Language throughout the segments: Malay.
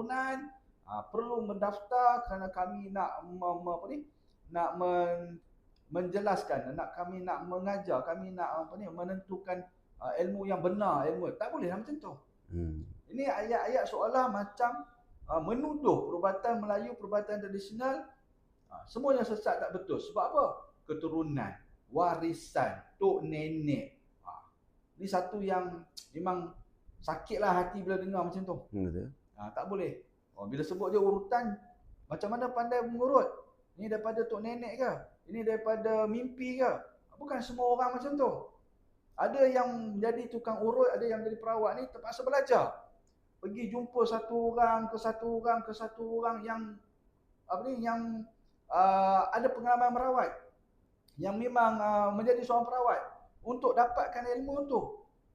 keturunan perlu mendaftar kerana kami nak menjelaskan, kami nak mengajar, kami nak menentukan ilmu yang benar, ilmu. Tak boleh macam tu. Ini ayat-ayat seolah macam menuduh perubatan Melayu, perubatan tradisional semuanya sesat, tak betul. Sebab apa? Keturunan, warisan, tok nenek. Ini satu yang memang sakitlah hati bila dengar macam tu. Betul. Tak boleh. Bila sebut dia urutan, macam mana pandai mengurut? Ini daripada tok nenek ke? Ini daripada mimpi ke? Bukan semua orang macam tu. Ada yang jadi tukang urut, ada yang jadi perawat ni terpaksa belajar. Pergi jumpa satu orang yang ada pengalaman merawat, yang memang menjadi seorang perawat, untuk dapatkan ilmu tu.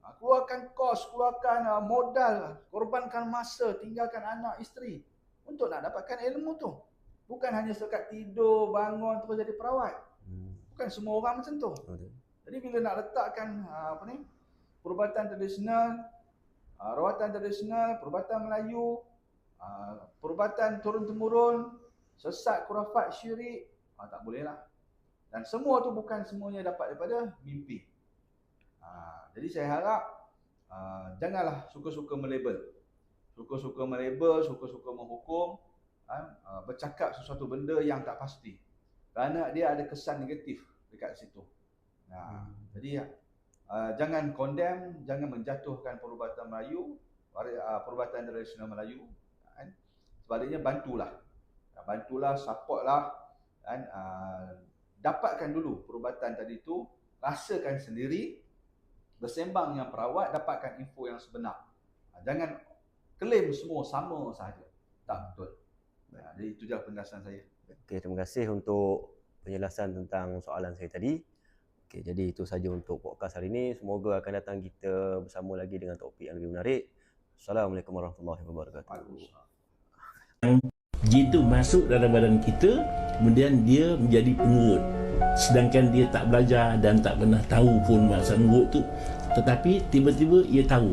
Keluarkan kos, keluarkan modal, korbankan masa, tinggalkan anak, isteri untuk nak dapatkan ilmu tu. Bukan hanya sekat tidur, bangun terus jadi perawat. Bukan semua orang macam tu. Jadi bila nak letakkan perubatan tradisional, rawatan tradisional, perubatan Melayu, perubatan turun-temurun, sesat, khurafat, syirik, tak boleh lah. Dan semua tu bukan semuanya dapat daripada mimpi. Jadi saya harap janganlah suka-suka melabel. Suka-suka melabel, suka-suka menghukum, bercakap sesuatu benda yang tak pasti. Kerana dia ada kesan negatif dekat situ. Jadi jangan condemn, jangan menjatuhkan perubatan Melayu, perubatan tradisional Melayu. Sebaliknya bantulah, supportlah, dapatkan dulu perubatan tadi tu, rasakan sendiri, bersembang dengan perawat, dapatkan info yang sebenar. Jangan klaim semua sama sahaja. Tak betul. Jadi itu je penjelasan saya. Okey, terima kasih untuk penjelasan tentang soalan saya tadi. Okey, jadi itu saja untuk podcast hari ini. Semoga akan datang kita bersama lagi dengan topik yang lebih menarik. Assalamualaikum warahmatullahi wabarakatuh. Jin tu masuk dalam badan kita, kemudian dia menjadi pengurut. Sedangkan dia tak belajar dan tak pernah tahu pun masa mengurut tu, tetapi tiba-tiba ia tahu.